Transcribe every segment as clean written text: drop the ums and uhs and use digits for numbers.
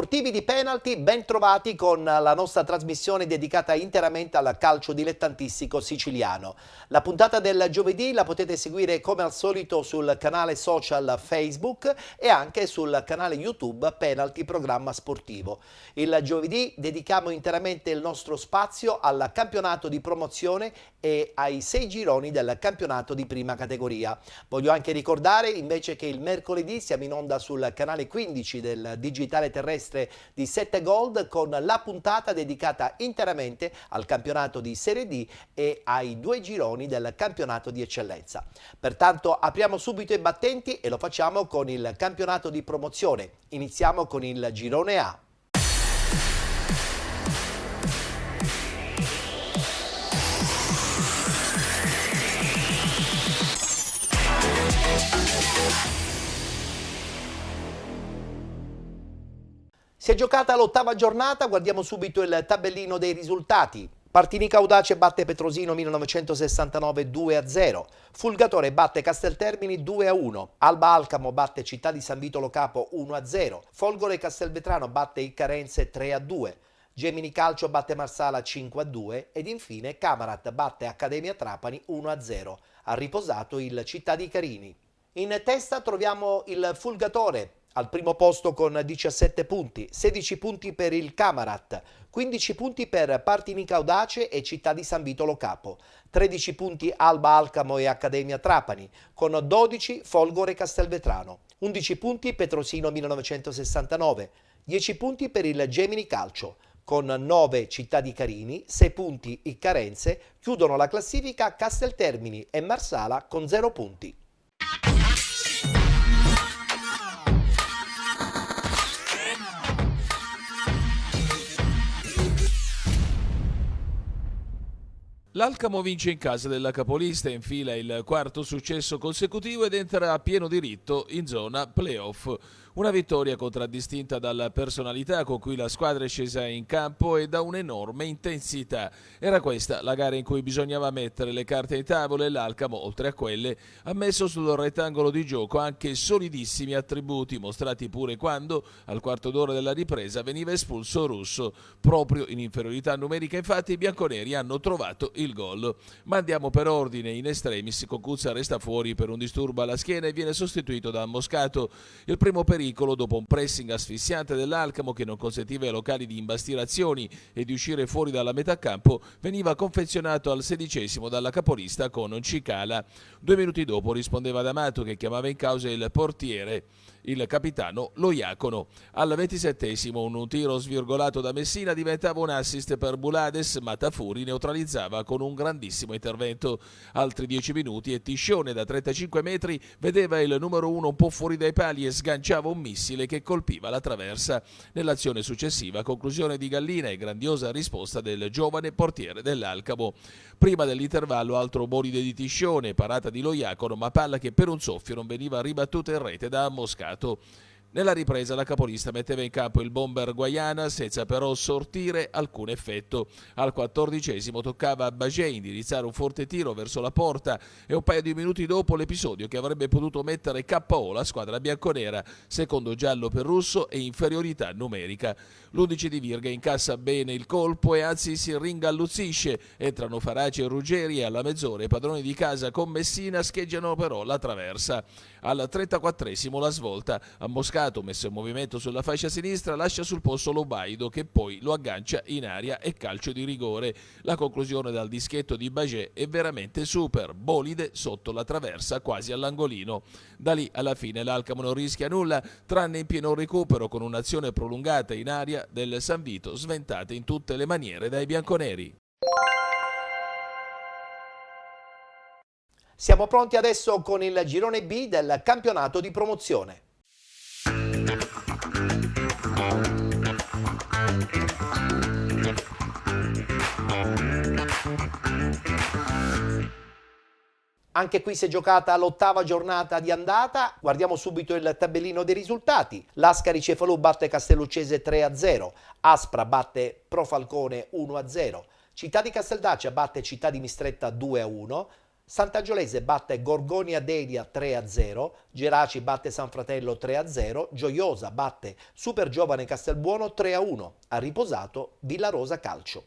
Sportivi di Penalty, ben trovati con la nostra trasmissione dedicata interamente al calcio dilettantistico siciliano. La puntata del giovedì la potete seguire come al solito sul canale social Facebook e anche sul canale YouTube Penalty Programma Sportivo. Il giovedì dedichiamo interamente il nostro spazio al campionato di promozione e ai 6 gironi del campionato di prima categoria. Voglio anche ricordare invece che il mercoledì siamo in onda sul canale 15 del digitale terrestre di 7 Gold con la puntata dedicata interamente al campionato di Serie D e ai 2 gironi del campionato di eccellenza. Pertanto apriamo subito i battenti e lo facciamo con il campionato di promozione. Iniziamo con il girone A. Si è giocata l'8ª giornata, guardiamo subito il tabellino dei risultati. Partinica Audace batte Petrosino 1969 2-0, Fulgatore batte Casteltermini 2-1, Alba Alcamo batte Città di San Vito Lo Capo 1-0, Folgore Castelvetrano batte Iccarense 3-2, Gemini Calcio batte Marsala 5-2 ed infine Camarat batte Accademia Trapani 1-0. Ha riposato il Città di Carini. In testa troviamo il Fulgatore, al primo posto con 17 punti, 16 punti per il Camarat, 15 punti per Partinica Audace e Città di San Vito Lo Capo, 13 punti Alba Alcamo e Accademia Trapani, con 12 Folgore Castelvetrano, 11 punti Petrosino 1969, 10 punti per il Gemini Calcio, con 9 Città di Carini, 6 punti Iccarense, chiudono la classifica Casteltermini e Marsala con 0 punti. L'Alcamo vince in casa della capolista, infila il quarto successo consecutivo ed entra a pieno diritto in zona playoff. Una vittoria contraddistinta dalla personalità con cui la squadra è scesa in campo e da un'enorme intensità. Era questa la gara in cui bisognava mettere le carte in tavola e l'Alcamo, oltre a quelle, ha messo sul rettangolo di gioco anche solidissimi attributi, mostrati pure quando, al quarto d'ora della ripresa, veniva espulso Russo. Proprio in inferiorità numerica, infatti, i bianconeri hanno trovato il gol. Ma andiamo per ordine. In extremis, Cocuzza resta fuori per un disturbo alla schiena e viene sostituito da Moscato. Il primo pericolo dopo un pressing asfissiante dell'Alcamo che non consentiva ai locali di imbastire azioni e di uscire fuori dalla metà campo veniva confezionato al 16° dalla capolista con Cicala. 2 minuti dopo rispondeva D'Amato che chiamava in causa il portiere, il capitano Loiacono. Al 27° un tiro svirgolato da Messina diventava un assist per Bulades, ma Tafuri neutralizzava con un grandissimo intervento. Altri 10 minuti e Tiscione da 35 metri vedeva il numero 1 un po' fuori dai pali e sganciava un missile che colpiva la traversa. Nell'azione successiva conclusione di Gallina e grandiosa risposta del giovane portiere dell'Alcamo. Prima dell'intervallo altro bolide di Tiscione, parata di Loiacono, ma palla che per un soffio non veniva ribattuta in rete da Moscato. Nella ripresa la capolista metteva in campo il bomber Guaiana senza però sortire alcun effetto. Al 14° toccava a Bagé indirizzare un forte tiro verso la porta e un paio di minuti dopo l'episodio che avrebbe potuto mettere KO la squadra bianconera, secondo giallo per Russo e inferiorità numerica. L'11 di Virga incassa bene il colpo e anzi si ringalluzzisce. Entrano Faraci e Ruggeri e alla mezz'ora i padroni di casa con Messina scheggiano però la traversa. Al 34° la svolta a Moscato, messo in movimento sulla fascia sinistra, lascia sul posto Lobaido che poi lo aggancia in aria e calcio di rigore. La conclusione dal dischetto di Bagé è veramente super, bolide sotto la traversa quasi all'angolino. Da lì alla fine l'Alcamo non rischia nulla tranne in pieno recupero con un'azione prolungata in aria del San Vito sventata in tutte le maniere dai bianconeri. Siamo pronti adesso con il girone B del campionato di promozione. Anche qui si è giocata l'8ª giornata di andata, guardiamo subito il tabellino dei risultati. L'Ascari Cefalù batte Castelluccese 3-0, Aspra batte Pro Falcone 1-0, Città di Casteldaccia batte Città di Mistretta 2-1, Sant'Angiolese batte Gorgonia Delia 3-0, Geraci batte San Fratello 3-0, Gioiosa batte Super Giovane Castelbuono 3-1. Ha riposato Villarosa Calcio.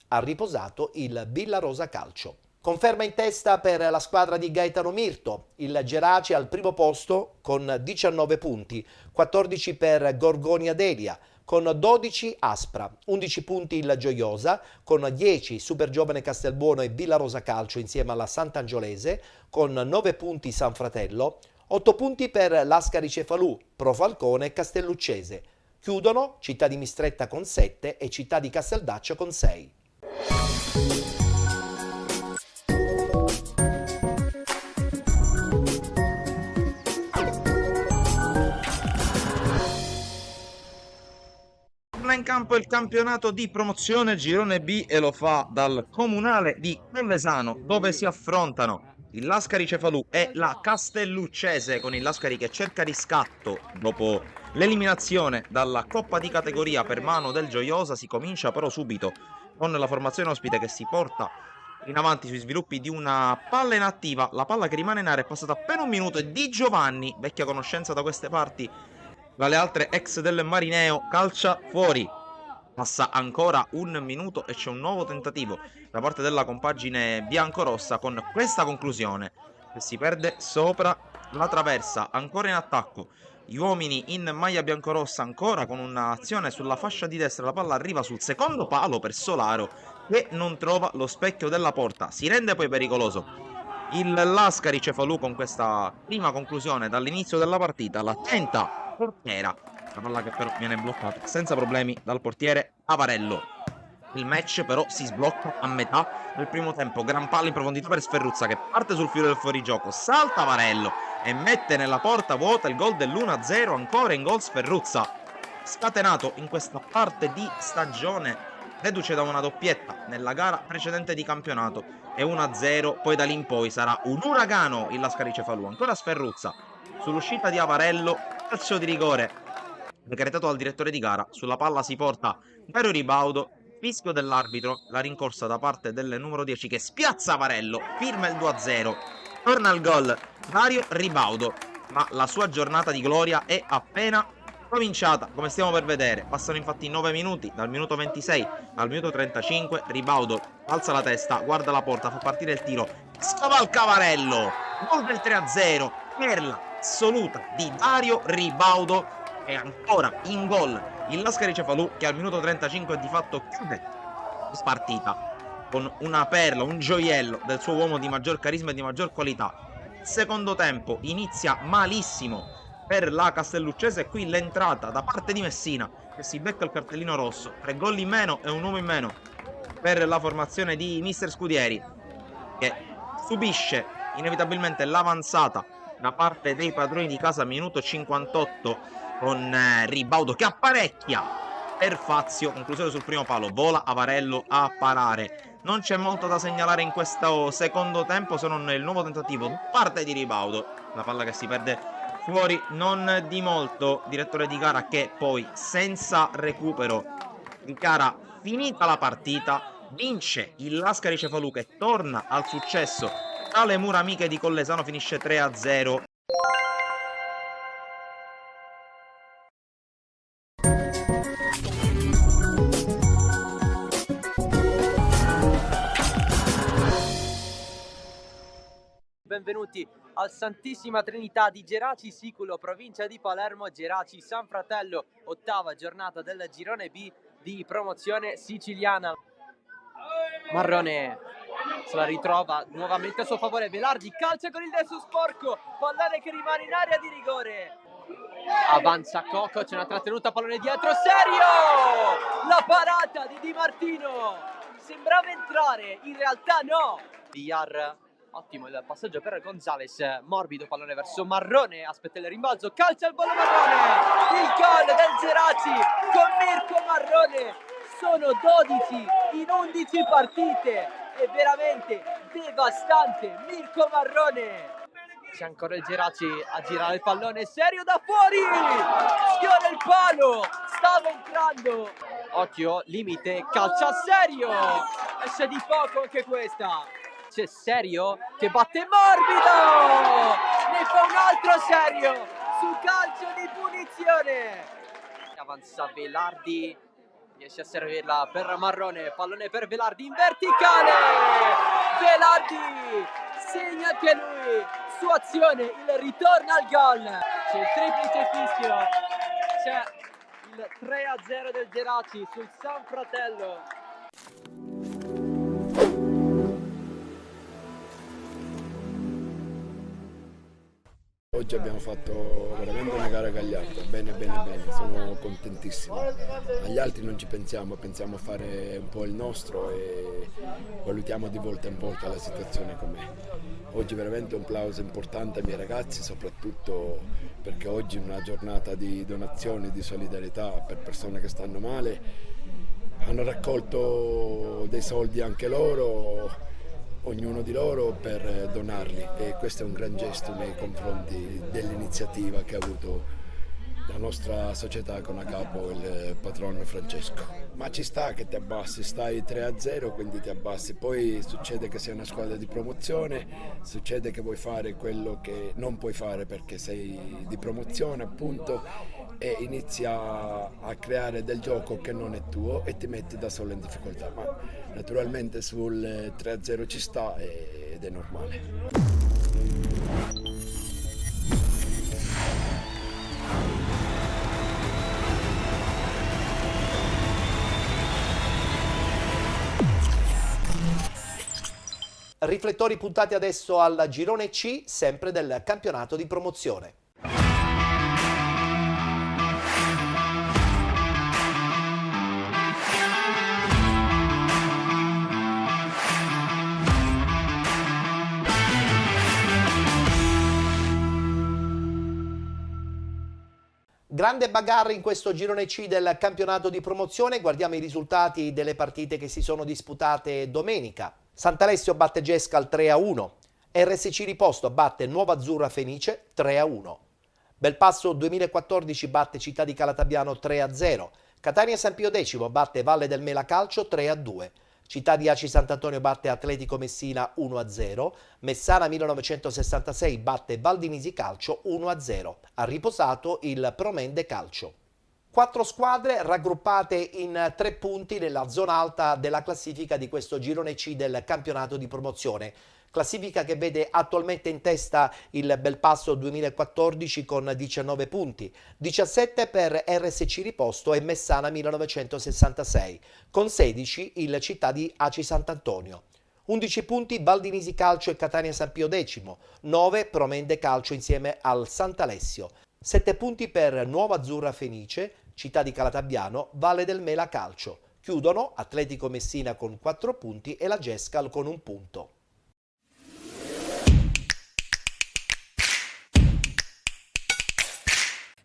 Ha riposato il Villarosa Calcio. Conferma in testa per la squadra di Gaetano Mirto, il Geraci al primo posto con 19 punti, 14 per Gorgonia Delia, con 12 Aspra, 11 punti il Gioiosa, con 10 Super Giovane Castelbuono e Villarosa Calcio insieme alla Sant'Angiolese, con 9 punti San Fratello, 8 punti per l'Ascari Cefalù, Pro Falcone e Castelluccese. Chiudono Città di Mistretta con 7 e Città di Casteldaccio con 6. In campo il campionato di promozione Girone B e lo fa dal comunale di Collesano, dove si affrontano il Lascari Cefalù e la Castelluccese, con il Lascari che cerca riscatto dopo l'eliminazione dalla Coppa di categoria per mano del Gioiosa. Si comincia però subito con la formazione ospite che si porta in avanti sui sviluppi di una palla inattiva. La palla che rimane in area è passata appena un minuto e Di Giovanni, vecchia conoscenza da queste parti, dalle altre ex del Marineo, calcia fuori. Passa ancora un minuto e c'è un nuovo tentativo da parte della compagine biancorossa, con questa conclusione che si perde sopra la traversa. Ancora in attacco gli uomini in maglia biancorossa, ancora con un'azione sulla fascia di destra. La palla arriva sul secondo palo per Solaro, che non trova lo specchio della porta. Si rende poi pericoloso il Lascari Cefalù con questa prima conclusione dall'inizio della partita. La tenta portiera, la palla che però viene bloccata senza problemi dal portiere Avarello. Il match però si sblocca a metà del primo tempo. Gran palla in profondità per Sferruzza, che parte sul filo del fuorigioco, salta Avarello e mette nella porta vuota il gol dell'1-0. Ancora in gol Sferruzza, scatenato in questa parte di stagione, reduce da una doppietta nella gara precedente di campionato, e 1-0. Poi da lì in poi sarà un uragano il Lascari Cefalù. Ancora Sferruzza sull'uscita di Avarello, calcio di rigore decretato dal direttore di gara. Sulla palla si porta Dario Ribaudo, fischio dell'arbitro, la rincorsa da parte del numero 10 che spiazza Avarello, firma il 2-0, torna al gol Dario Ribaudo, ma la sua giornata di gloria è appena cominciata, come stiamo per vedere. Passano infatti 9 minuti, dal minuto 26 al minuto 35. Ribaudo alza la testa, guarda la porta, fa partire il tiro, scavalca Avarello, gol del 3-0, perla assoluta di Dario Ribaudo. E ancora in gol il Lascari Cefalù, che al minuto 35 di fatto chiude la partita con una perla, un gioiello del suo uomo di maggior carisma e di maggior qualità. Il secondo tempo inizia malissimo per la Castelluccese, e qui l'entrata da parte di Messina, che si becca il cartellino rosso. 3 gol in meno e un uomo in meno per la formazione di mister Scudieri, che subisce inevitabilmente l'avanzata da parte dei padroni di casa. Minuto 58 con Ribaudo che apparecchia per Fazio, conclusione sul primo palo, vola Avarello a parare. Non c'è molto da segnalare in questo secondo tempo, se non il nuovo tentativo da parte di Ribaudo, la palla che si perde fuori non di molto. Direttore di gara che poi, senza recupero di gara, finita la partita, vince il Lascari Cefalù, che torna al successo tra le mura amiche di Collesano, finisce 3-0. Benvenuti al Santissima Trinità di Geraci Siculo, provincia di Palermo. Geraci San Fratello, ottava giornata del girone B di promozione siciliana. Marrone se la ritrova nuovamente a suo favore, Velardi calcia con il destro sporco, pallone che rimane in area di rigore. Avanza Coco, c'è una trattenuta, pallone dietro, serio! La parata di Di Martino, sembrava entrare, in realtà no. Villar, ottimo il passaggio per Gonzales, morbido pallone verso Marrone, aspetta il rimbalzo, calcia il pallone Marrone, il gol del Geraci con Mirko Marrone. Sono 12 in 11 partite, è veramente devastante Mirko Marrone. C'è ancora il Geraci a girare il pallone, serio da fuori, sfiora il palo, stava entrando, occhio, limite, calcia serio, esce di poco anche questa. c'è Serio che batte Morbido, ne fa un altro Serio su calcio di punizione. Avanza Velardi, riesce a servirla per Marrone, pallone per Velardi in verticale, Velardi segna anche lui su azione, il ritorno al gol, c'è il triplice fischio, c'è il 3-0 del Geraci sul San Fratello. Oggi abbiamo fatto veramente una gara gagliarda, bene, sono contentissimo. Agli altri non ci pensiamo, pensiamo a fare un po' il nostro e valutiamo di volta in volta la situazione com'è. Oggi veramente un plauso importante ai miei ragazzi, soprattutto perché oggi è una giornata di donazioni, di solidarietà per persone che stanno male. Hanno raccolto dei soldi anche loro, ognuno di loro, per donarli, e questo è un gran gesto nei confronti dell'iniziativa che ha avuto la nostra società con a capo il patrono Francesco. Ma ci sta che ti abbassi, stai 3-0, quindi ti abbassi, poi succede che sei una squadra di promozione, succede che vuoi fare quello che non puoi fare perché sei di promozione appunto, e inizi a creare del gioco che non è tuo e ti metti da solo in difficoltà, ma naturalmente sul 3-0 ci sta ed è normale. Riflettori puntati adesso al girone C, sempre del campionato di promozione. Grande bagarre in questo girone C del campionato di promozione. Guardiamo i risultati delle partite che si sono disputate domenica. Sant'Alessio batte Gescal 3-1, RSC Riposto batte Nuova Azzurra Fenice 3-1, Belpasso 2014 batte Città di Calatabiano 3-0, Catania San Pio X batte Valle del Mela Calcio 3-2, Città di Aci Sant'Antonio batte Atletico Messina 1-0, Messana 1966 batte Valdinisi Calcio 1-0, ha riposato il Promende Calcio. 4 squadre raggruppate in 3 punti nella zona alta della classifica di questo girone C del campionato di promozione. Classifica che vede attualmente in testa il Belpasso 2014 con 19 punti, 17 per RSC Riposto e Messana 1966, con 16 il Città di Aci Sant'Antonio. 11 punti Valdinisi Calcio e Catania San Pio X, 9 Promende Calcio insieme al Sant'Alessio, 7 punti per Nuova Azzurra Fenice, Città di Calatabiano, Valle del Mela Calcio. Chiudono Atletico Messina con 4 punti e la Gescal con 1 punto.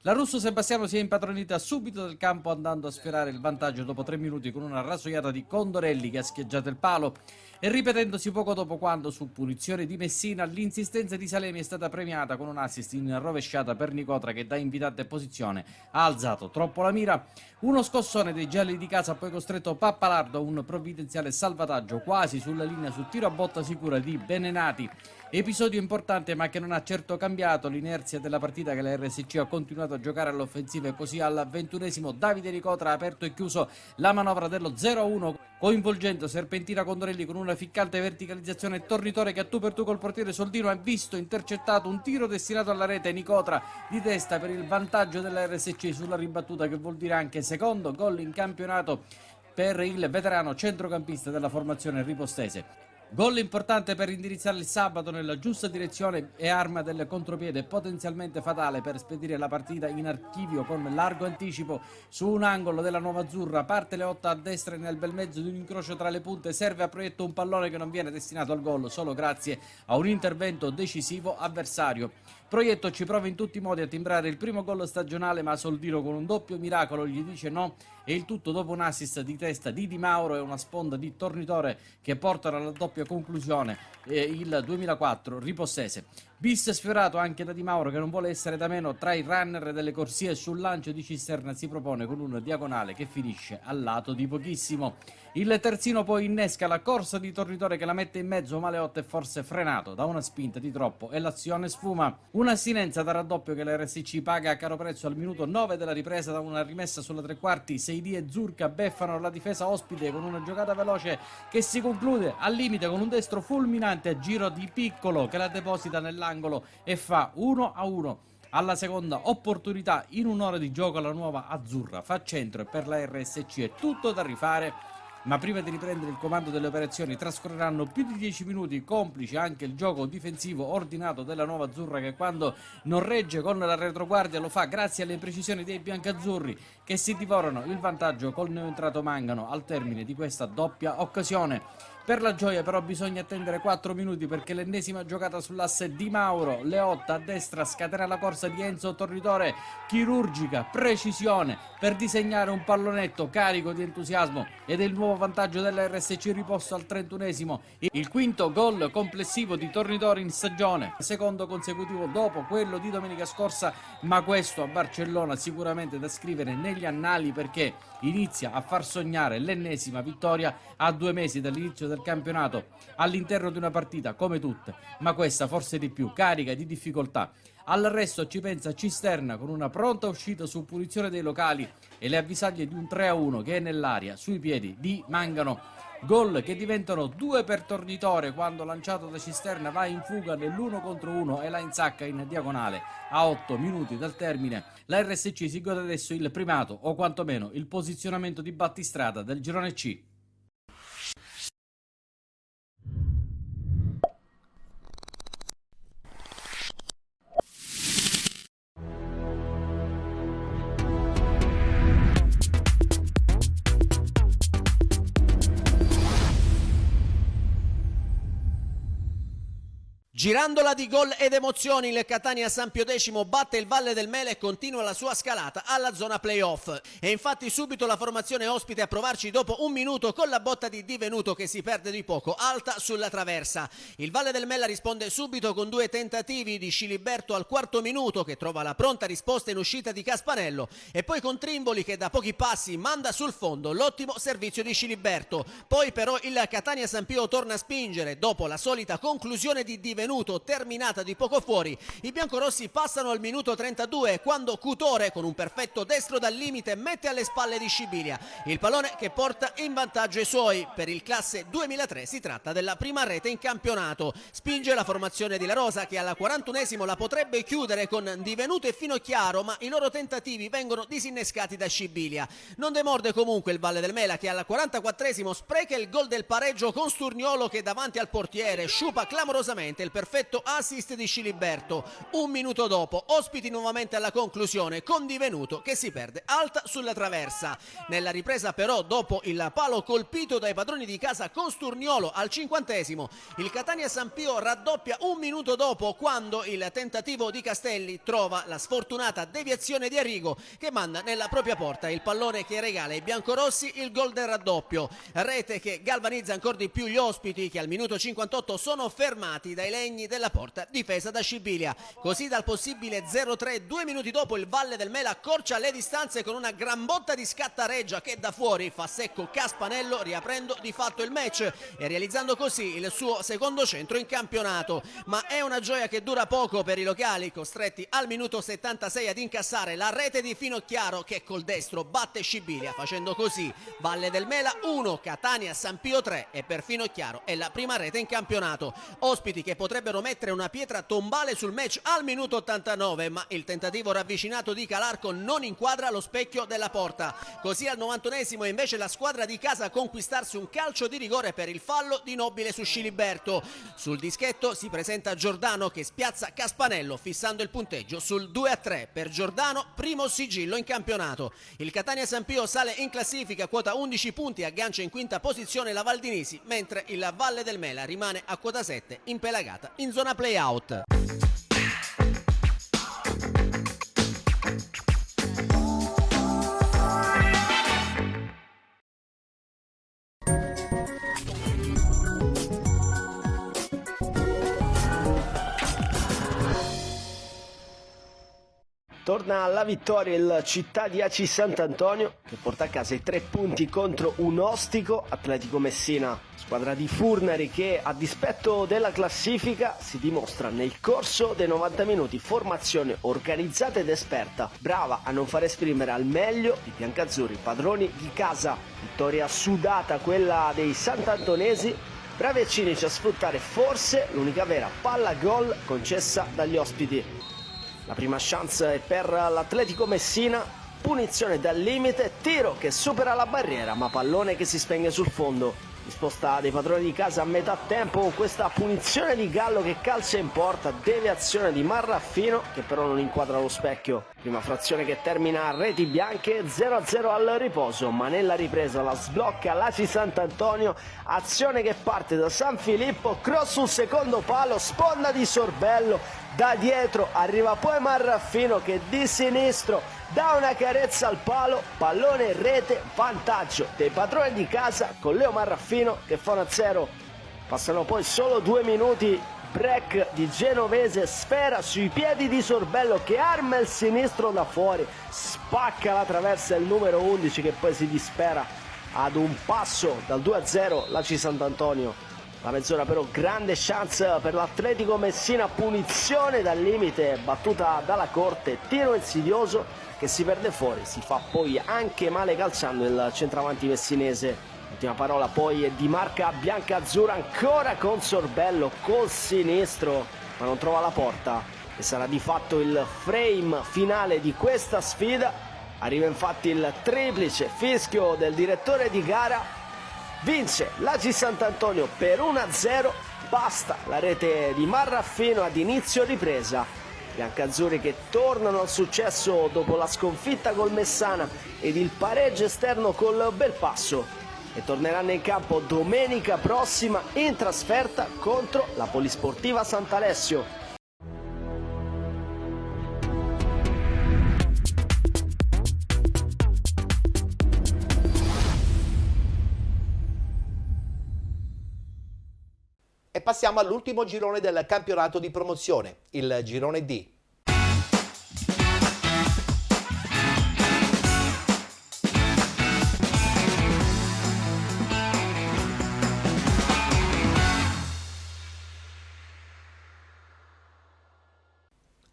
La Russo Sebastiano si è impadronita subito del campo andando a sferrare il vantaggio dopo 3 minuti con una rasoiata di Condorelli che ha scheggiato il palo e ripetendosi poco dopo quando su punizione di Messina l'insistenza di Salemi è stata premiata con un assist in rovesciata per Nicotra che da invitante posizione ha alzato troppo la mira. Uno scossone dei gialli di casa ha poi costretto Pappalardo a un provvidenziale salvataggio quasi sulla linea su tiro a botta sicura di Benenati. Episodio importante ma che non ha certo cambiato l'inerzia della partita, che la RSC ha continuato a giocare all'offensiva e così al 21esimo Davide Nicotra ha aperto e chiuso la manovra dello 0-1 coinvolgendo Serpentina Condorelli con una ficcante verticalizzazione e Tornitore che a tu per tu col portiere Soldino ha visto intercettato un tiro destinato alla rete. Nicotra di testa per il vantaggio della RSC sulla ribattuta, che vuol dire anche secondo gol in campionato per il veterano centrocampista della formazione ripostese. Gol importante per indirizzare il sabato nella giusta direzione e arma del contropiede potenzialmente fatale per spedire la partita in archivio con largo anticipo su un angolo della Nuova Azzurra. Parte Leotta a destra e nel bel mezzo di un incrocio tra le punte serve a Proietto un pallone che non viene destinato al gol solo grazie a un intervento decisivo avversario. Proietto ci prova in tutti i modi a timbrare il primo gol stagionale, ma Soldino con un doppio miracolo gli dice no, e il tutto dopo un assist di testa di Di Mauro e una sponda di Tornitore che portano alla doppia conclusione il 2004 ripossese. Bis sfiorato anche da Di Mauro, che non vuole essere da meno tra i runner delle corsie. Sul lancio di Cisterna si propone con un diagonale che finisce al lato di pochissimo. Il terzino poi innesca la corsa di Tornitore che la mette in mezzo, ma Leotta è forse frenato da una spinta di troppo e l'azione sfuma. Un'astinenza da raddoppio che l'RSC paga a caro prezzo al minuto 9 della ripresa da una rimessa sulla tre quarti. Seidi e Zurka beffano la difesa ospite con una giocata veloce che si conclude al limite con un destro fulminante a giro di Piccolo che la deposita nell'angolo e fa 1-1. Alla seconda opportunità in un'ora di gioco la nuova azzurra fa centro e per la RSC è tutto da rifare. Ma prima di riprendere il comando delle operazioni trascorreranno più di 10 minuti, complice anche il gioco difensivo ordinato della nuova azzurra che quando non regge con la retroguardia lo fa grazie alle precisioni dei biancazzurri che si divorano il vantaggio col neoentrato Mangano al termine di questa doppia occasione. Per la gioia però bisogna attendere 4 minuti perché l'ennesima giocata sull'asse Di Mauro, Leotta a destra scatena la corsa di Enzo Tornitore, chirurgica precisione per disegnare un pallonetto carico di entusiasmo ed è il nuovo vantaggio della RSC riposto al 31esimo, il quinto gol complessivo di Tornitore in stagione, secondo consecutivo dopo quello di domenica scorsa, ma questo a Barcellona sicuramente da scrivere negli annali perché inizia a far sognare l'ennesima vittoria a 2 mesi dall'inizio del campionato all'interno di una partita come tutte, ma questa forse di più carica di difficoltà. Al resto ci pensa Cisterna con una pronta uscita su punizione dei locali e le avvisaglie di un 3-1 che è nell'aria sui piedi di Mangano. Gol che diventano 2 per Tornitore quando lanciato da Cisterna va in fuga nell'1 contro 1 e la insacca in diagonale a 8 minuti dal termine. La RSC si gode adesso il primato o quantomeno il posizionamento di battistrada del girone C. Girandola di gol ed emozioni, il Catania San Pio X batte il Valle del Mela e continua la sua scalata alla zona playoff. E infatti subito la formazione ospite a provarci dopo un minuto con la botta di Venuto che si perde di poco, alta sulla traversa. Il Valle del Mela risponde subito con 2 tentativi di Sciliberto al 4° minuto che trova la pronta risposta in uscita di Caspanello e poi con Trimboli che da pochi passi manda sul fondo l'ottimo servizio di Sciliberto. Poi però il Catania San Pio torna a spingere dopo la solita conclusione di Venuto terminata di poco fuori. I biancorossi passano al minuto 32 quando Cutore con un perfetto destro dal limite mette alle spalle di Scibilia il pallone che porta in vantaggio i suoi. Per il classe 2003 si tratta della prima rete in campionato. Spinge la formazione di La Rosa che alla 41esimo la potrebbe chiudere con Divenuto e Finocchiaro, ma i loro tentativi vengono disinnescati da Scibilia. Non demorde comunque il Valle del Mela che alla 44esimo spreca il gol del pareggio con Sturniolo che davanti al portiere sciupa clamorosamente il perfetto assist di Sciliberto. Un minuto dopo, ospiti nuovamente alla conclusione con Divenuto che si perde alta sulla traversa. Nella ripresa però, dopo il palo colpito dai padroni di casa con Sturniolo al 50esimo, il Catania San Pio raddoppia un minuto dopo quando il tentativo di Castelli trova la sfortunata deviazione di Arrigo che manda nella propria porta il pallone che regala ai biancorossi il gol del raddoppio. Rete che galvanizza ancora di più gli ospiti che al minuto 58 sono fermati dai legni della porta difesa da Scibilia. Così dal possibile 0-3 2 minuti dopo il Valle del Mela accorcia le distanze con una gran botta di Scattareggia che da fuori fa secco Caspanello riaprendo di fatto il match e realizzando così il suo secondo centro in campionato. Ma è una gioia che dura poco per i locali costretti al minuto 76 ad incassare la rete di Finocchiaro che col destro batte Scibilia facendo così Valle del Mela 1 Catania San Pio 3 e per Finocchiaro è la prima rete in campionato. Ospiti che potrebbero mettere una pietra tombale sul match al minuto 89 ma il tentativo ravvicinato di Calarco non inquadra lo specchio della porta. Così al 91esimo è invece la squadra di casa a conquistarsi un calcio di rigore per il fallo di Nobile su Sciliberto. Sul dischetto si presenta Giordano che spiazza Caspanello fissando il punteggio sul 2-3 per Giordano, primo sigillo in campionato. Il Catania San Pio sale in classifica, quota 11 punti, aggancia in quinta posizione la Valdinisi mentre il Valle del Mela rimane a quota 7 impelagata in zona play-out. Torna alla vittoria il Città di Aci Sant'Antonio che porta a casa i 3 punti contro un ostico Atletico Messina. Squadra di Furnari che a dispetto della classifica si dimostra nel corso dei 90 minuti formazione organizzata ed esperta, brava a non far esprimere al meglio i biancazzurri padroni di casa. Vittoria sudata quella dei sant'antonesi, bravi e cinici a sfruttare forse l'unica vera palla gol concessa dagli ospiti. La prima chance è per l'Atletico Messina, punizione dal limite, tiro che supera la barriera ma pallone che si spegne sul fondo. Risposta dei padroni di casa a metà tempo con questa punizione di Gallo che calcia in porta, deviazione di Marraffino che però non inquadra lo specchio. Prima frazione che termina a reti bianche, 0-0 al riposo, ma nella ripresa la sblocca l'Aci Sant'Antonio, azione che parte da San Filippo, cross sul secondo palo, sponda di Sorbello, da dietro arriva poi Marraffino che di sinistro dà una carezza al palo, pallone in rete, vantaggio dei padroni di casa con Leo Marraffino che fa 1-0. Passano poi solo 2 minuti, break di Genovese, sfera sui piedi di Sorbello che arma il sinistro da fuori, spacca la traversa il numero 11 che poi si dispera ad un passo dal 2-0 l'Aci Sant'Antonio. La mezz'ora però grande chance per l'Atletico Messina, punizione dal limite battuta dalla corte, tiro insidioso che si perde fuori, si fa poi anche male calciando il centravanti messinese. L'ultima parola poi è di marca bianca-azzurra ancora con Sorbello col sinistro ma non trova la porta e sarà di fatto il frame finale di questa sfida. Arriva infatti il triplice fischio del direttore di gara. Vince l'Aci Sant'Antonio per 1-0, basta la rete di Marraffino ad inizio ripresa. Biancazzurri che tornano al successo dopo la sconfitta col Messana ed il pareggio esterno col Belpasso e torneranno in campo domenica prossima in trasferta contro la Polisportiva Sant'Alessio. E passiamo all'ultimo girone del campionato di promozione, il girone D.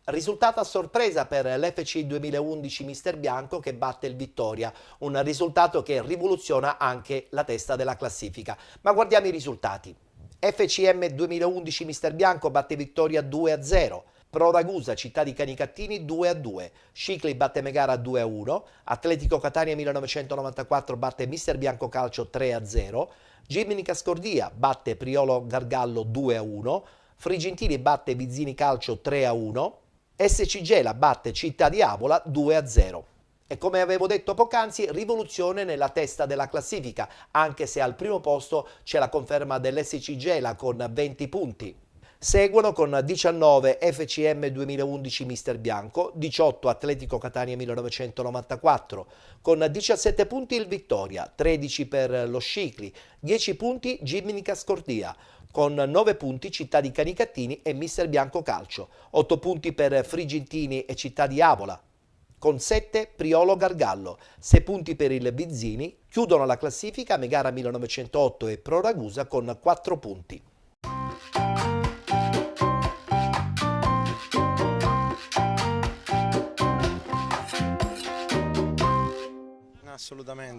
Risultato a sorpresa per l'FC 2011 Mister Bianco che batte il Vittoria, un risultato che rivoluziona anche la testa della classifica. Ma guardiamo i risultati. FCM 2011 Mister Bianco batte Vittoria 2-0, Pro Ragusa Città di Canicattini 2-2, Scicli batte Megara 2-1, Atletico Catania 1994 batte Mister Bianco Calcio 3-0, Giminica Scordia batte Priolo Gargallo 2-1, Frigentini batte Vizzini Calcio 3-1, SC Gela batte Città di Avola 2-0. E come avevo detto poc'anzi, rivoluzione nella testa della classifica, anche se al primo posto c'è la conferma dell'SC Gela con 20 punti. Seguono con 19 FCM 2011 Mister Bianco, 18 Atletico Catania 1994, con 17 punti il Vittoria, 13 per lo Scicli, 10 punti Giminica Scordia, con 9 punti Città di Canicattini e Mister Bianco Calcio, 8 punti per Frigentini e Città di Avola, con 7 Priolo Gargallo, 6 punti per il Vizzini, chiudono la classifica Megara 1908 e Pro Ragusa con 4 punti.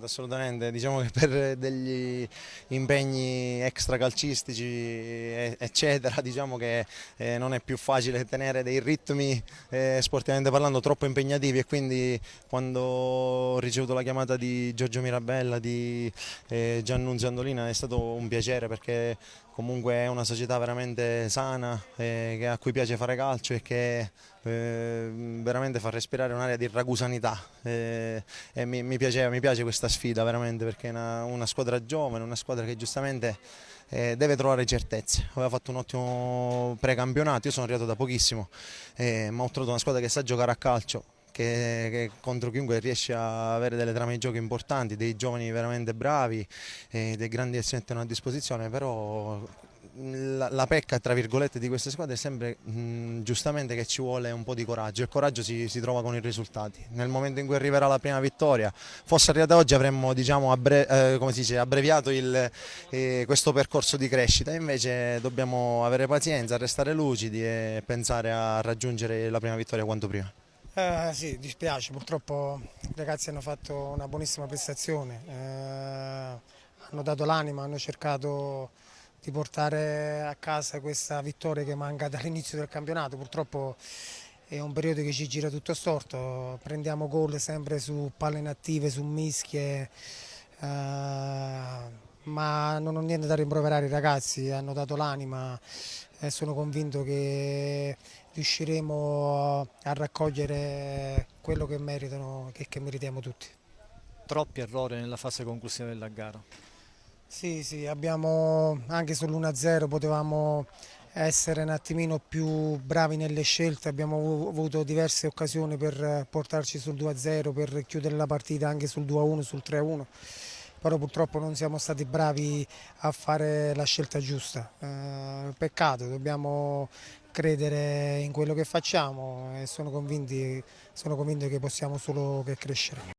Assolutamente, diciamo che per degli impegni extracalcistici eccetera, diciamo che non è più facile tenere dei ritmi sportivamente parlando troppo impegnativi, e quindi quando ho ricevuto la chiamata di Giorgio Mirabella, di Giannunzio Andolina, è stato un piacere, perché comunque è una società veramente sana, a cui piace fare calcio e che veramente fa respirare un'area di ragusanità, e mi piace questa sfida veramente, perché è una squadra giovane, una squadra che giustamente deve trovare certezze. Aveva fatto un ottimo precampionato, io sono arrivato da pochissimo, ma ho trovato una squadra che sa giocare a calcio, che contro chiunque riesce a avere delle trame di gioco importanti, dei giovani veramente bravi, dei grandi che si mettono a disposizione, però la pecca tra virgolette di queste squadre è sempre giustamente che ci vuole un po' di coraggio. Il coraggio si trova con i risultati. Nel momento in cui arriverà la prima vittoria, fosse arrivata oggi, avremmo diciamo, come si dice, abbreviato questo percorso di crescita. Invece dobbiamo avere pazienza, restare lucidi e pensare a raggiungere la prima vittoria quanto prima. Sì, dispiace, purtroppo i ragazzi hanno fatto una buonissima prestazione, hanno dato l'anima, hanno cercato di portare a casa questa vittoria che manca dall'inizio del campionato. Purtroppo è un periodo che ci gira tutto storto, prendiamo gol sempre su palle inattive, su mischie, ma non ho niente da rimproverare i ragazzi, hanno dato l'anima e sono convinto che riusciremo a raccogliere quello che meritano, che meritiamo tutti. Troppi errori nella fase conclusiva della gara. Sì, abbiamo anche sull'1-0 potevamo essere un attimino più bravi nelle scelte, abbiamo avuto diverse occasioni per portarci sul 2-0, per chiudere la partita anche sul 2-1, sul 3-1, però purtroppo non siamo stati bravi a fare la scelta giusta. Peccato, dobbiamo credere in quello che facciamo e sono convinto che possiamo solo che crescere.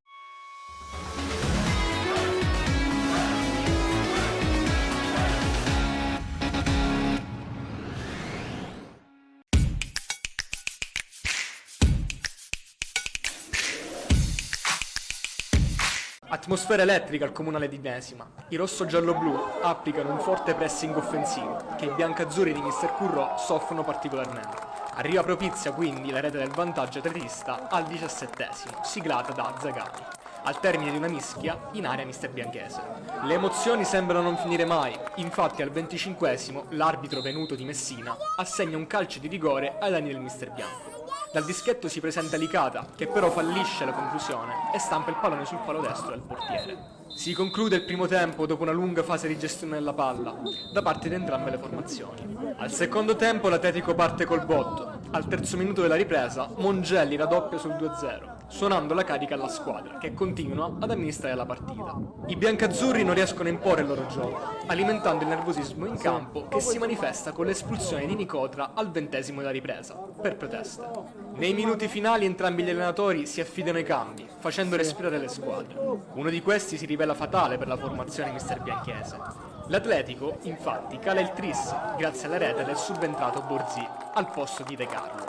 Atmosfera elettrica al comunale di Mesima. I rosso-giallo-blu applicano un forte pressing offensivo che i biancazzurri di Mr. Curro soffrono particolarmente. Arriva propizia quindi la rete del vantaggio atlantista al 17esimo, siglata da Zagati, al termine di una mischia in area mister Bianchese. Le emozioni sembrano non finire mai, infatti al 25esimo l'arbitro venuto di Messina assegna un calcio di rigore ai danni del mister Bianco. Dal dischetto si presenta Licata, che però fallisce la conclusione e stampa il pallone sul palo destro del portiere. Si conclude il primo tempo dopo una lunga fase di gestione della palla, da parte di entrambe le formazioni. Al secondo tempo l'Atletico parte col botto. Al terzo minuto della ripresa, Mongelli raddoppia sul 2-0, suonando la carica alla squadra, che continua ad amministrare la partita. I biancazzurri non riescono a imporre il loro gioco, alimentando il nervosismo in campo che si manifesta con l'espulsione di Nicotra al 20esimo della ripresa, per proteste. Nei minuti finali entrambi gli allenatori si affidano ai cambi, facendo respirare le squadre. Uno di questi si rivela fatale per la formazione mister Bianchese. L'Atletico, infatti, cala il tris grazie alla rete del subentrato Borzì al posto di De Carlo,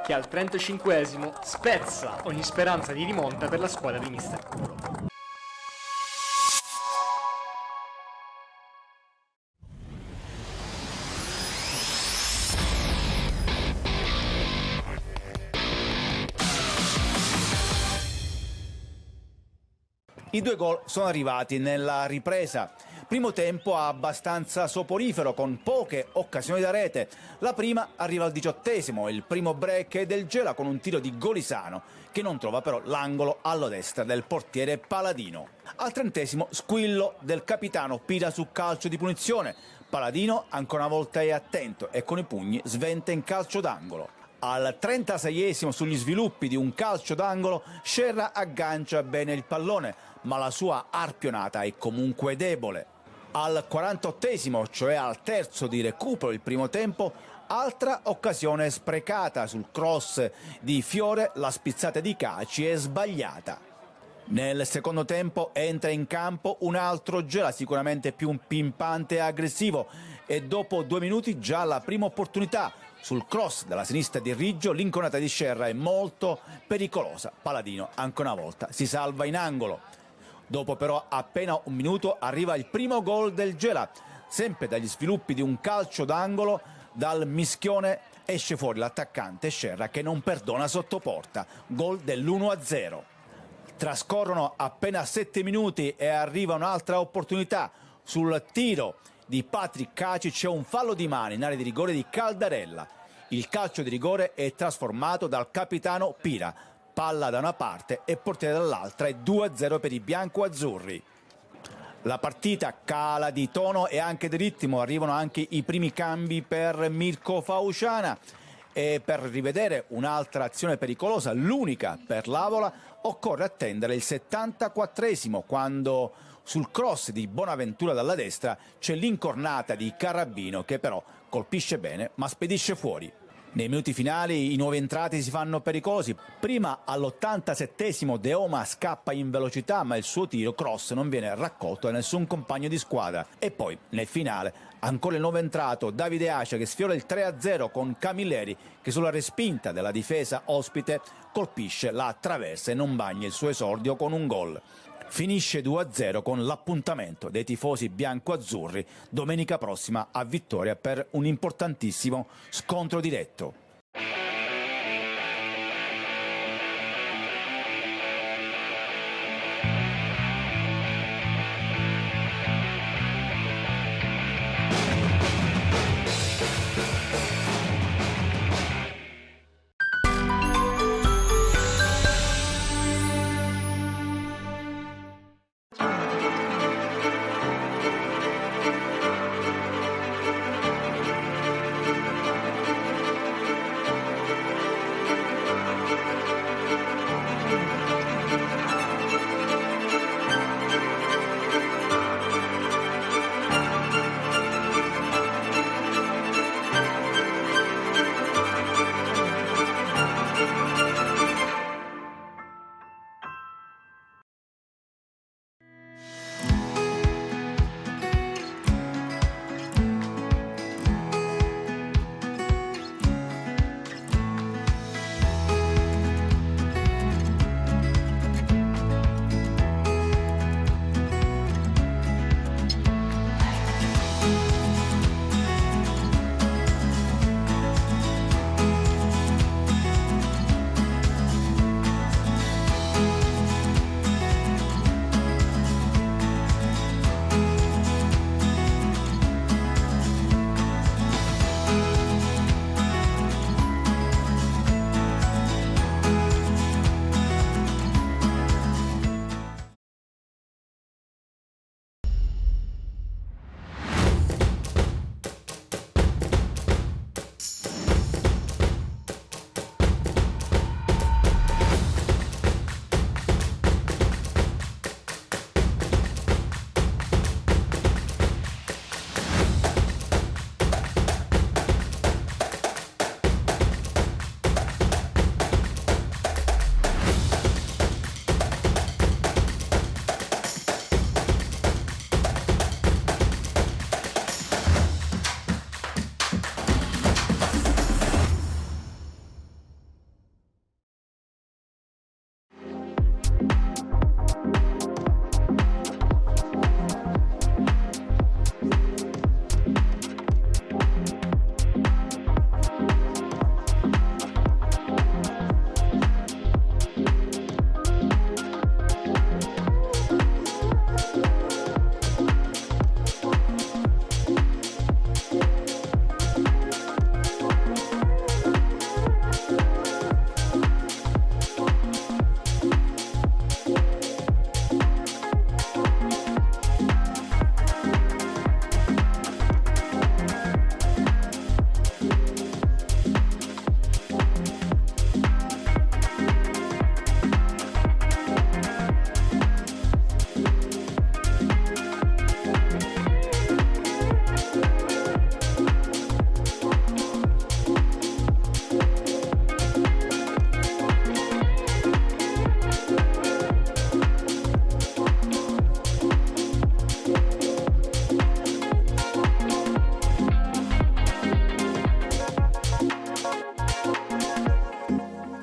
che al 35esimo spezza ogni speranza di rimonta per la squadra di mister Curro. I due gol sono arrivati nella ripresa. Primo tempo abbastanza soporifero con poche occasioni da rete. La prima arriva al 18esimo, il primo break del Gela con un tiro di Golisano che non trova però l'angolo alla destra del portiere Paladino. Al 30esimo squillo del capitano Pira su calcio di punizione. Paladino ancora una volta è attento e con i pugni sventa in calcio d'angolo. Al 36esimo sugli sviluppi di un calcio d'angolo Scerra aggancia bene il pallone, ma la sua arpionata è comunque debole. Al 48esimo, cioè al terzo di recupero il primo tempo, altra occasione sprecata sul cross di Fiore, la spizzata di Caci è sbagliata. Nel secondo tempo entra in campo un altro Gela sicuramente più pimpante e aggressivo e dopo 2 minuti già la prima opportunità. Sul cross dalla sinistra di Riggio l'inconata di Scerra è molto pericolosa. Paladino ancora una volta si salva in angolo. Dopo però appena 1 minuto arriva il primo gol del Gela. Sempre dagli sviluppi di un calcio d'angolo, dal mischione esce fuori l'attaccante Scerra che non perdona sotto porta. Gol dell'1-0. Trascorrono appena 7 minuti e arriva un'altra opportunità. Sul tiro di Patrick Caci c'è un fallo di mano in area di rigore di Caldarella. Il calcio di rigore è trasformato dal capitano Pira. Palla da una parte e portiere dall'altra e 2-0 per i bianco-azzurri. La partita cala di tono e anche di ritmo, arrivano anche i primi cambi per Mirko Fauciana e per rivedere un'altra azione pericolosa, l'unica per l'Avola, occorre attendere il 74esimo quando Sul cross di Bonaventura dalla destra c'è l'incornata di Carrabino che però colpisce bene ma spedisce fuori. Nei minuti finali i nuovi entrati si fanno pericolosi. Prima all'87esimo De Oma scappa in velocità ma il suo tiro cross non viene raccolto da nessun compagno di squadra. E poi nel finale ancora il nuovo entrato Davide Acia che sfiora il 3-0 con Camilleri che sulla respinta della difesa ospite colpisce la traversa e non bagna il suo esordio con un gol. Finisce 2-0 con l'appuntamento dei tifosi bianco-azzurri domenica prossima a Vittoria per un importantissimo scontro diretto.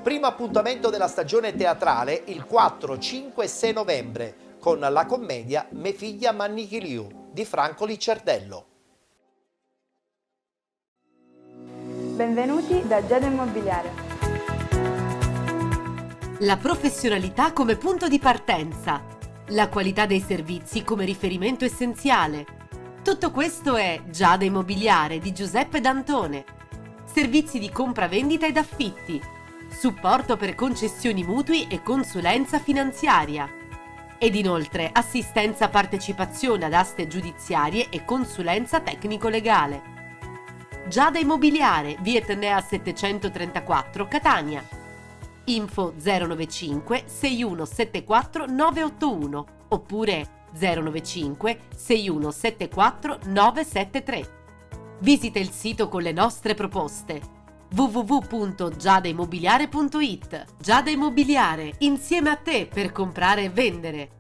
Primo appuntamento della stagione teatrale il 4, 5 e 6 novembre con la commedia Me figlia Mannichiliu di Franco Liccerdello. Benvenuti da Giada Immobiliare. La professionalità come punto di partenza, la qualità dei servizi come riferimento essenziale. Tutto questo è Giada Immobiliare di Giuseppe D'Antone. Servizi di compra-vendita ed affitti, supporto per concessioni mutui e consulenza finanziaria. Ed inoltre assistenza partecipazione ad aste giudiziarie e consulenza tecnico-legale. Giada Immobiliare, via Etnea 734, Catania. Info 095 6174 981 oppure 095 6174 973. Visita il sito con le nostre proposte www.giadaimmobiliare.it. Giada Immobiliare, insieme a te per comprare e vendere.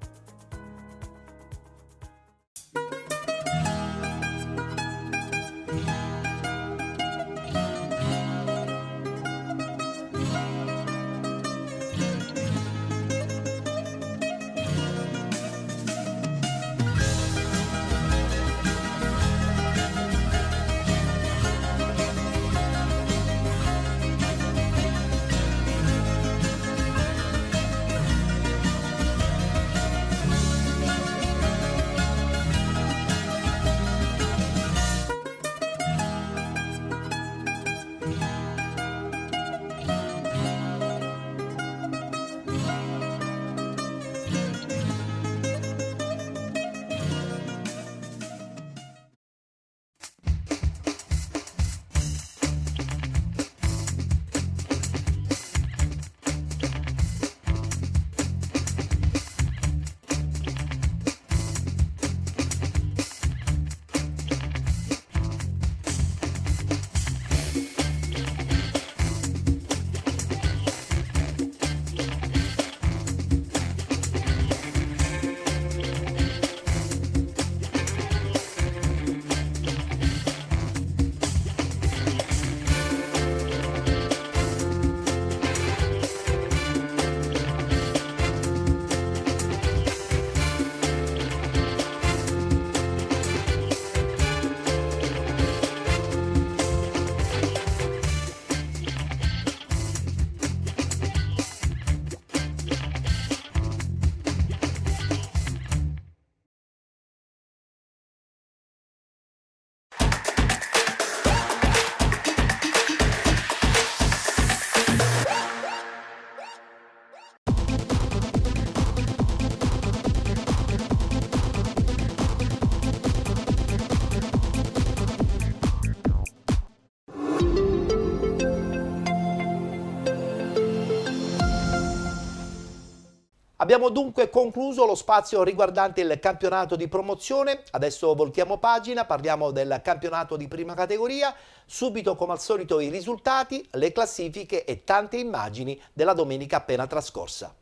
Abbiamo dunque concluso lo spazio riguardante il campionato di promozione. Adesso voltiamo pagina, parliamo del campionato di prima categoria. Subito, come al solito, i risultati, le classifiche e tante immagini della domenica appena trascorsa.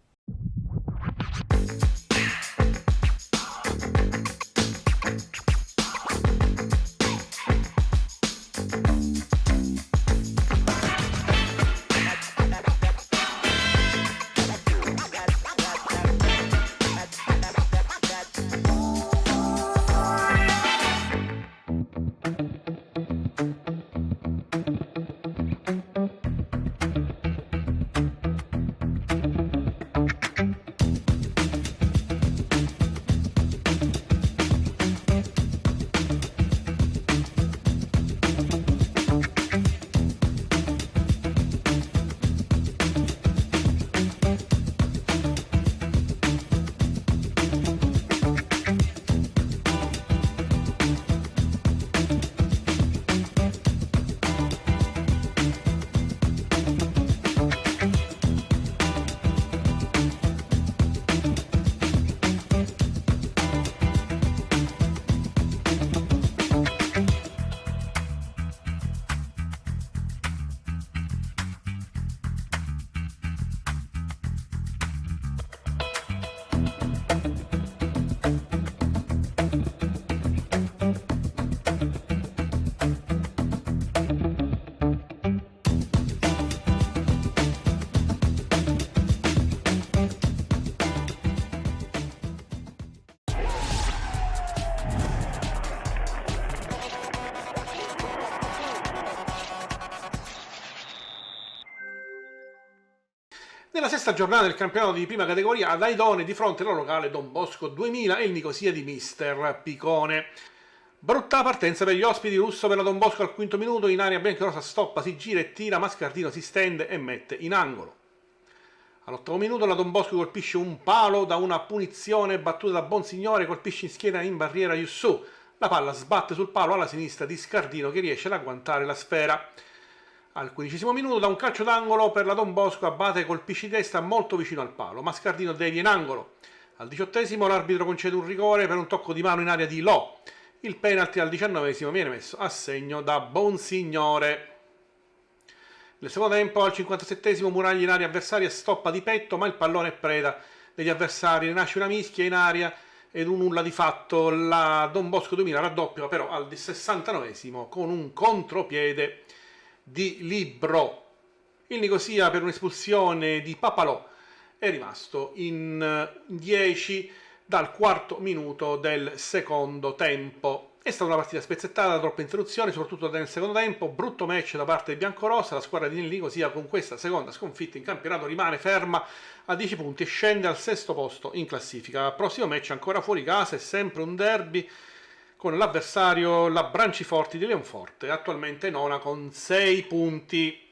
Nella sesta giornata del campionato di prima categoria, ad Aidone di fronte alla locale Don Bosco 2000 e il Nicosia di Mister Picone. Brutta partenza per gli ospiti, Russo per la Don Bosco al quinto minuto, in area biancarossa stoppa, si gira e tira, Mascardino si stende e mette in angolo. All'ottavo minuto la Don Bosco colpisce un palo da una punizione battuta da Bonsignore, colpisce in schiena in barriera Yussù. La palla sbatte sul palo alla sinistra di Scardino che riesce ad agguantare la sfera. Al 15° minuto da un calcio d'angolo per la Don Bosco, Abate colpisce di testa molto vicino al palo, Mascardino devia in angolo. Al 18esimo l'arbitro concede un rigore per un tocco di mano in area di Lo. Il penalty al 19esimo viene messo a segno da Bonsignore. Nel secondo tempo al 57esimo Muraglia in area avversaria stoppa di petto, ma il pallone è preda degli avversari, ne nasce una mischia in aria ed un nulla di fatto. La Don Bosco 2000 raddoppia però al 69esimo con un contropiede di Libro. Il Nicosia, per un'espulsione di Papalò, è rimasto in 10 dal quarto minuto del secondo tempo. È stata una partita spezzettata, troppe interruzioni, soprattutto nel secondo tempo. Brutto match da parte del biancorossa. La squadra di Nicosia con questa seconda sconfitta in campionato rimane ferma a 10 punti e scende al sesto posto in classifica. Prossimo match ancora fuori casa, è sempre un derby con l'avversario la Branciforti di Leonforte, attualmente nona con 6 punti.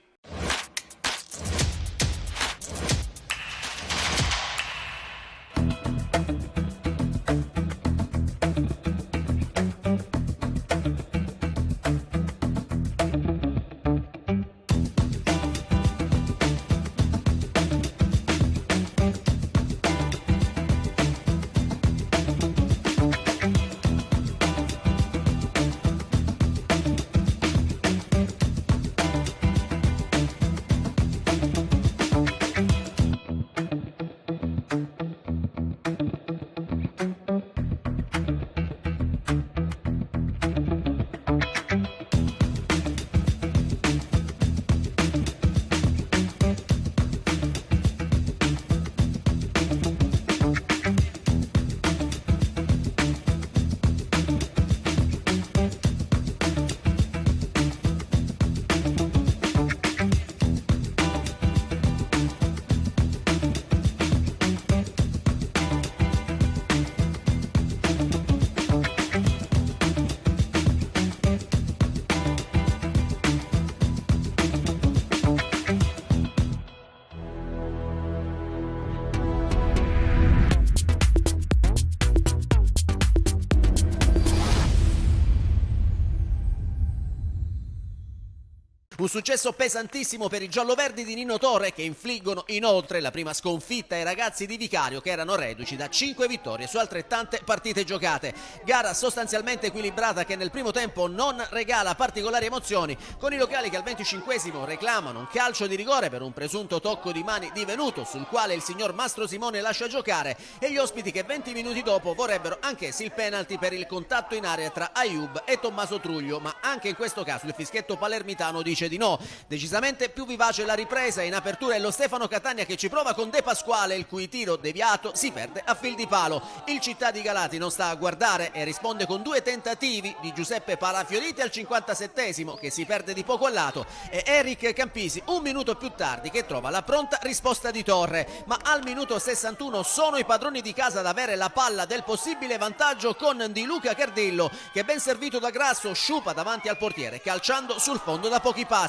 Un successo pesantissimo per i gialloverdi di Nino Torre, che infliggono inoltre la prima sconfitta ai ragazzi di Vicario, che erano reduci da 5 vittorie su altrettante partite giocate. Gara sostanzialmente equilibrata che nel primo tempo non regala particolari emozioni, con i locali che al 25esimo reclamano un calcio di rigore per un presunto tocco di mani divenuto, sul quale il signor Mastro Simone lascia giocare, e gli ospiti che 20 minuti dopo vorrebbero anch'essi il penalty per il contatto in area tra Ayub e Tommaso Truglio, ma anche in questo caso il fischietto palermitano dice di no. Decisamente più vivace la ripresa, in apertura è lo Stefano Catania che ci prova con De Pasquale, il cui tiro deviato si perde a fil di palo. Il Città di Galati non sta a guardare e risponde con 2 tentativi di Giuseppe Palafioriti al 57esimo, che si perde di poco a lato, e Eric Campisi un minuto più tardi, che trova la pronta risposta di Torre. Ma al minuto 61 sono i padroni di casa ad avere la palla del possibile vantaggio, con Di Luca Cardillo che, ben servito da Grasso, sciupa davanti al portiere calciando sul fondo da pochi passi.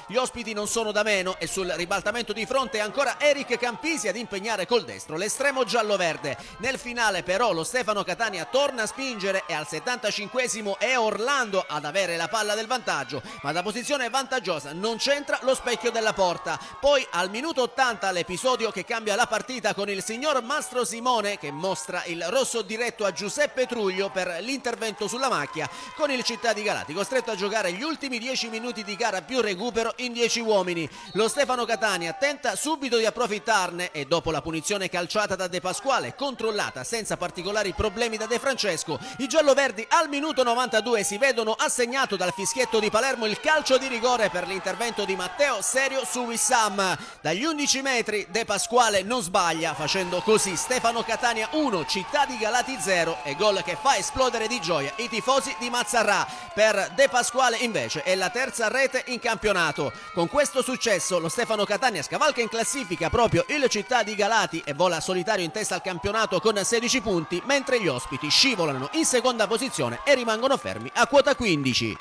Gli ospiti non sono da meno e sul ribaltamento di fronte è ancora Eric Campisi ad impegnare col destro l'estremo giallo-verde. Nel finale però lo Stefano Catania torna a spingere e al 75esimo è Orlando ad avere la palla del vantaggio, ma da posizione vantaggiosa non c'entra lo specchio della porta. Poi al minuto 80 l'episodio che cambia la partita, con il signor Mastro Simone che mostra il rosso diretto a Giuseppe Truglio per l'intervento sulla macchia, con il Città di Galati costretto a giocare gli ultimi 10 minuti di gara più recupero in 10 uomini. Lo Stefano Catania tenta subito di approfittarne e, dopo la punizione calciata da De Pasquale, controllata senza particolari problemi da De Francesco, i gialloverdi al minuto 92 si vedono assegnato dal fischietto di Palermo il calcio di rigore per l'intervento di Matteo Serio su Wissam. Dagli 11 metri De Pasquale non sbaglia, facendo così Stefano Catania 1, Città di Galati 0, e gol che fa esplodere di gioia i tifosi di Mazzarrà. Per De Pasquale invece è la terza rete in campionato. Con questo successo lo Stefano Catania scavalca in classifica proprio il Città di Galati e vola solitario in testa al campionato con 16 punti, mentre gli ospiti scivolano in seconda posizione e rimangono fermi a quota 15.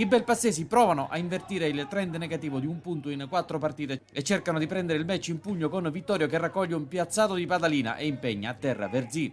I belpassesi provano a invertire il trend negativo di un punto in 4 partite e cercano di prendere il match in pugno con Vittorio che raccoglie un piazzato di Padalina e impegna a terra Verzì.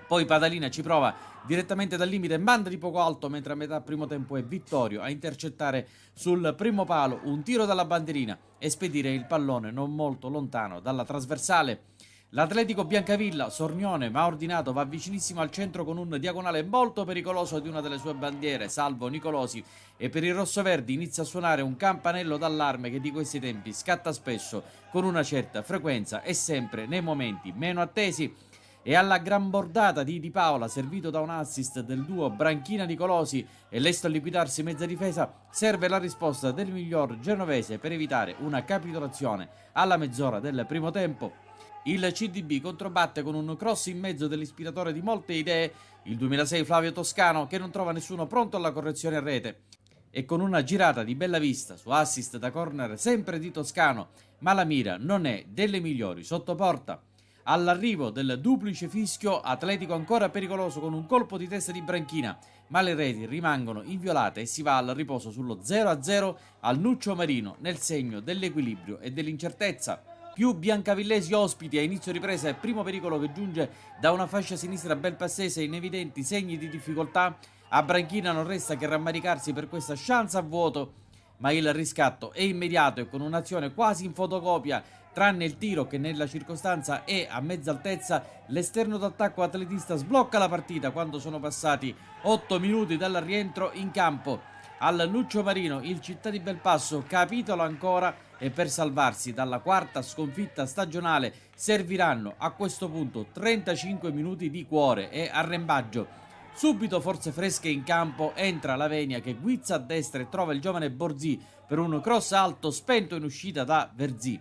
Poi Padalina ci prova direttamente dal limite, manda di poco alto, mentre a metà primo tempo è Vittorio a intercettare sul primo palo un tiro dalla bandierina e spedire il pallone non molto lontano dalla trasversale. L'Atletico Biancavilla, sornione ma ordinato, va vicinissimo al centro con un diagonale molto pericoloso di una delle sue bandiere, Salvo Nicolosi, e per i rossoverdi inizia a suonare un campanello d'allarme che di questi tempi scatta spesso con una certa frequenza e sempre nei momenti meno attesi. E alla gran bordata di Di Paola, servito da un assist del duo Branchina-Nicolosi e lesto a liquidarsi mezza difesa, serve la risposta del miglior genovese per evitare una capitolazione alla mezz'ora del primo tempo. Il CDB controbatte con un cross in mezzo dell'ispiratore di molte idee, il 2006 Flavio Toscano, che non trova nessuno pronto alla correzione a rete, e con una girata di bella vista su assist da corner sempre di Toscano, ma la mira non è delle migliori sotto porta. All'arrivo del duplice fischio, Atletico ancora pericoloso con un colpo di testa di Branchina, ma le reti rimangono inviolate e si va al riposo sullo 0-0 al Nuccio Marino nel segno dell'equilibrio e dell'incertezza. Più biancavillesi ospiti a inizio ripresa e primo pericolo che giunge da una fascia sinistra belpassese in evidenti segni di difficoltà. A Branchina non resta che rammaricarsi per questa chance a vuoto, ma il riscatto è immediato e con un'azione quasi in fotocopia, tranne il tiro che nella circostanza è a mezza altezza, l'esterno d'attacco atletista sblocca la partita quando sono passati 8 minuti dal rientro in campo. Al Nuccio Marino il Città di Belpasso capitola ancora e per salvarsi dalla quarta sconfitta stagionale serviranno a questo punto 35 minuti di cuore e arrembaggio. Subito forze fresche in campo, entra Lavenia che guizza a destra e trova il giovane Borzì per un cross alto spento in uscita da Verzì.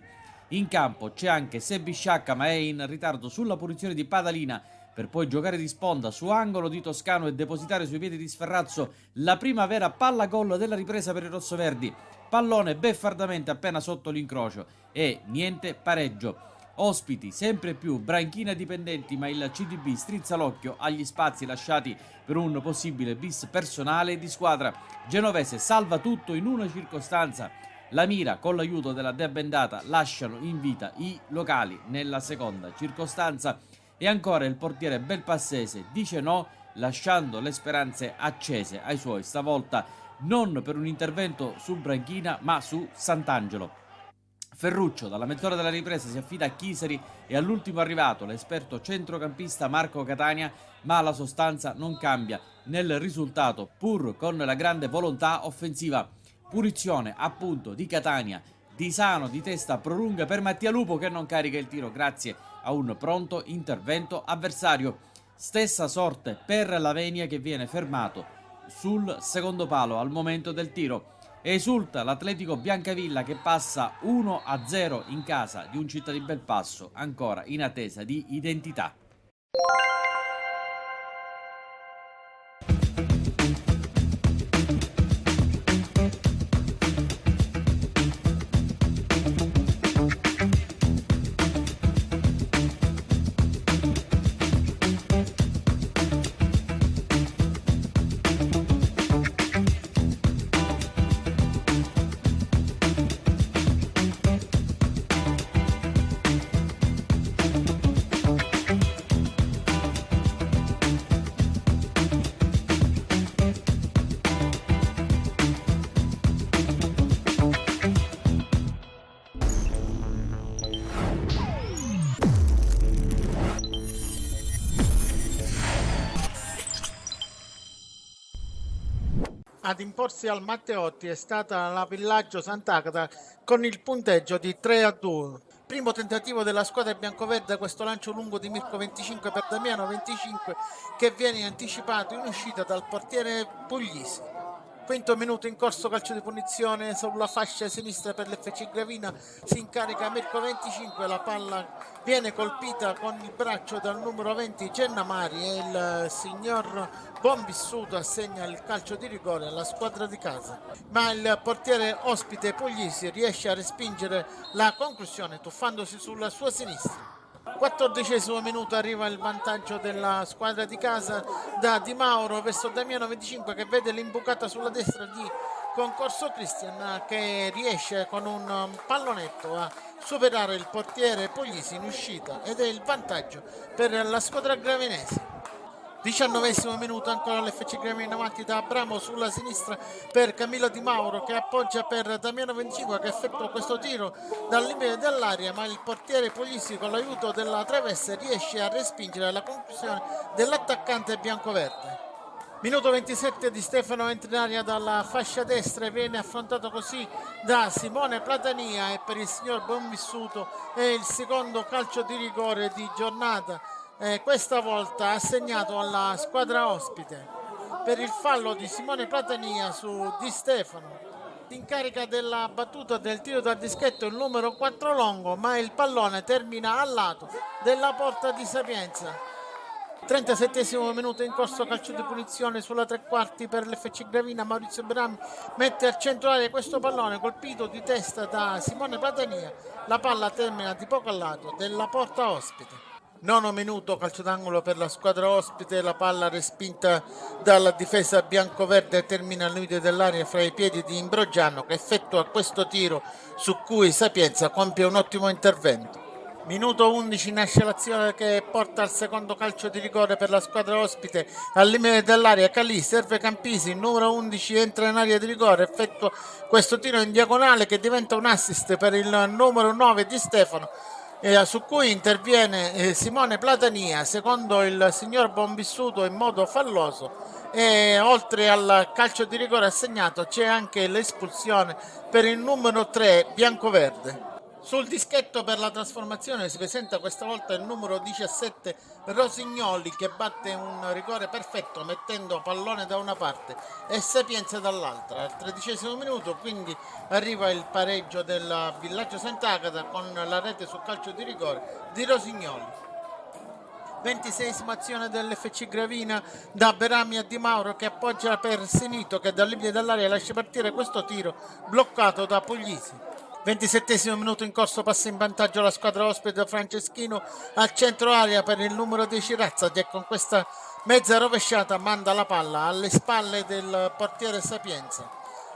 In campo c'è anche Sebbi Sciacca, ma è in ritardo sulla punizione di Padalina per poi giocare di sponda su angolo di Toscano e depositare sui piedi di Sferrazzo la prima vera palla gol della ripresa per i rossoverdi. Pallone beffardamente appena sotto l'incrocio e niente pareggio. Ospiti sempre più Branchina dipendenti, ma il CDB strizza l'occhio agli spazi lasciati per un possibile bis personale e di squadra. Genovese salva tutto in una circostanza. La mira con l'aiuto della debendata lasciano in vita i locali nella seconda circostanza e ancora il portiere belpassese dice no, lasciando le speranze accese ai suoi, stavolta non per un intervento su Branchina ma su Sant'Angelo. Ferruccio dalla mezz'ora della ripresa si affida a Chiseri e all'ultimo arrivato, l'esperto centrocampista Marco Catania, ma la sostanza non cambia nel risultato pur con la grande volontà offensiva. Punizione appunto di Catania, Di Sano di testa prolunga per Mattia Lupo che non carica il tiro grazie a un pronto intervento avversario. Stessa sorte per Lavenia che viene fermato sul secondo palo al momento del tiro. Esulta l'Atletico Biancavilla che passa 1-0 in casa di un Città di Belpasso ancora in attesa di identità. Ad imporsi al Matteotti è stata la Villaggio Sant'Agata con il punteggio di 3-2. Primo tentativo della squadra biancoverde, questo lancio lungo di Mirko 25 per Damiano 25 che viene anticipato in uscita dal portiere Puglisi. Quinto minuto in corso, calcio di punizione sulla fascia sinistra per l'FC Gravina, si incarica Mirko 25, la palla viene colpita con il braccio dal numero 20 Gennamari e il signor Buonvissuto assegna il calcio di rigore alla squadra di casa, ma il portiere ospite Puglisi riesce a respingere la conclusione tuffandosi sulla sua sinistra. 14° minuto arriva il vantaggio della squadra di casa da Di Mauro verso Damiano 25 che vede l'imbucata sulla destra di Concorso Cristian, che riesce con un pallonetto a superare il portiere Puglisi in uscita, ed è il vantaggio per la squadra gravinese. 19° minuto, ancora l'FC Gravina avanti da Abramo sulla sinistra per Camillo Di Mauro che appoggia per Damiano 25 che effettua questo tiro dal limite dell'area, ma il portiere Puglisi con l'aiuto della traversa riesce a respingere la conclusione dell'attaccante biancoverde. Minuto 27, Di Stefano entra in aria dalla fascia destra e viene affrontato così da Simone Platania, e per il signor Bonvissuto è il secondo calcio di rigore di giornata, questa volta assegnato alla squadra ospite per il fallo di Simone Platania su Di Stefano. In carica della battuta del tiro dal dischetto il numero 4 Longo, ma il pallone termina al lato della porta di Sapienza. 37° minuto in corso, calcio di punizione sulla tre quarti per l'FC Gravina. Maurizio Berami mette al centro area questo pallone colpito di testa da Simone Platania, la palla termina di poco al lato della porta ospite. 9° minuto, calcio d'angolo per la squadra ospite, la palla respinta dalla difesa biancoverde termina al limite dell'area fra i piedi di Imbrogiano che effettua questo tiro su cui Sapienza compie un ottimo intervento. Minuto 11, nasce l'azione che porta al secondo calcio di rigore per la squadra ospite al limite dell'area. Calì serve Campisi, il numero 11 entra in area di rigore, effettua questo tiro in diagonale che diventa un assist per il numero 9 Di Stefano, su cui interviene Simone Platania secondo il signor Bonvissuto in modo falloso, e oltre al calcio di rigore assegnato c'è anche l'espulsione per il numero 3 biancoverde. Sul dischetto per la trasformazione si presenta questa volta il numero 17 Rosignoli che batte un rigore perfetto mettendo pallone da una parte e Sapienza dall'altra. Al 13° minuto quindi arriva il pareggio del Villaggio Sant'Agata con la rete sul calcio di rigore di Rosignoli. 26ª azione dell'FC Gravina da Berami a Di Mauro che appoggia per Sinito che dal limite dell'area lascia partire questo tiro bloccato da Puglisi. 27° minuto in corso, passa in vantaggio la squadra ospite Franceschino al centro area per il numero 10 Razzati e con questa mezza rovesciata manda la palla alle spalle del portiere Sapienza,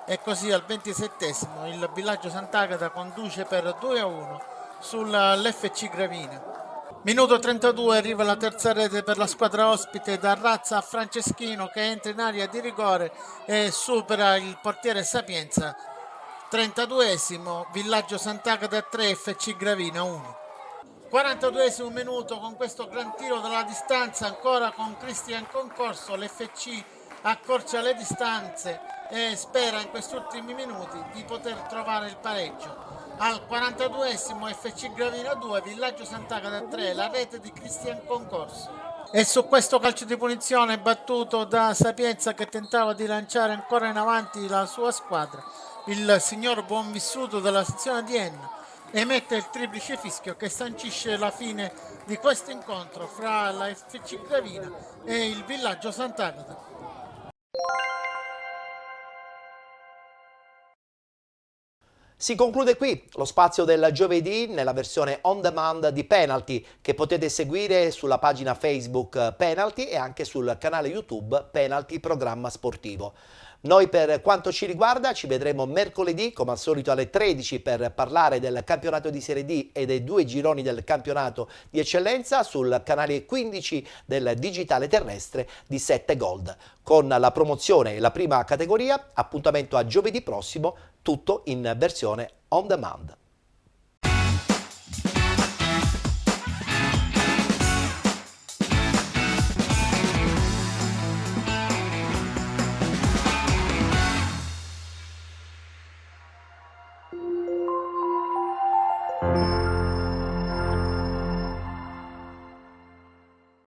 e così al 27° il Villaggio Sant'Agata conduce per 2-1 sull'FC Gravina. Minuto 32, arriva la terza rete per la squadra ospite da Razza a Franceschino che entra in area di rigore e supera il portiere Sapienza. 32° Villaggio Sant'Agata 3 FC Gravina 1. 42° minuto, con questo gran tiro dalla distanza ancora con Cristian Concorso l'FC accorcia le distanze e spera in questi ultimi minuti di poter trovare il pareggio. Al 42° FC Gravina 2 Villaggio Sant'Agata 3, la rete di Cristian Concorso. E su questo calcio di punizione battuto da Sapienza che tentava di lanciare ancora in avanti la sua squadra, il signor Buonvissuto della sezione di Enna emette il triplice fischio che sancisce la fine di questo incontro fra la FC Gravina e il Villaggio Sant'Agata. Si conclude qui lo spazio del giovedì nella versione on demand di Penalty che potete seguire sulla pagina Facebook Penalty e anche sul canale YouTube Penalty Programma Sportivo. Noi per quanto ci riguarda ci vedremo mercoledì come al solito alle 13 per parlare del campionato di Serie D e dei 2 gironi del campionato di eccellenza sul canale 15 del digitale terrestre di 7 Gold. Con la promozione e la prima categoria, appuntamento a giovedì prossimo, tutto in versione on demand.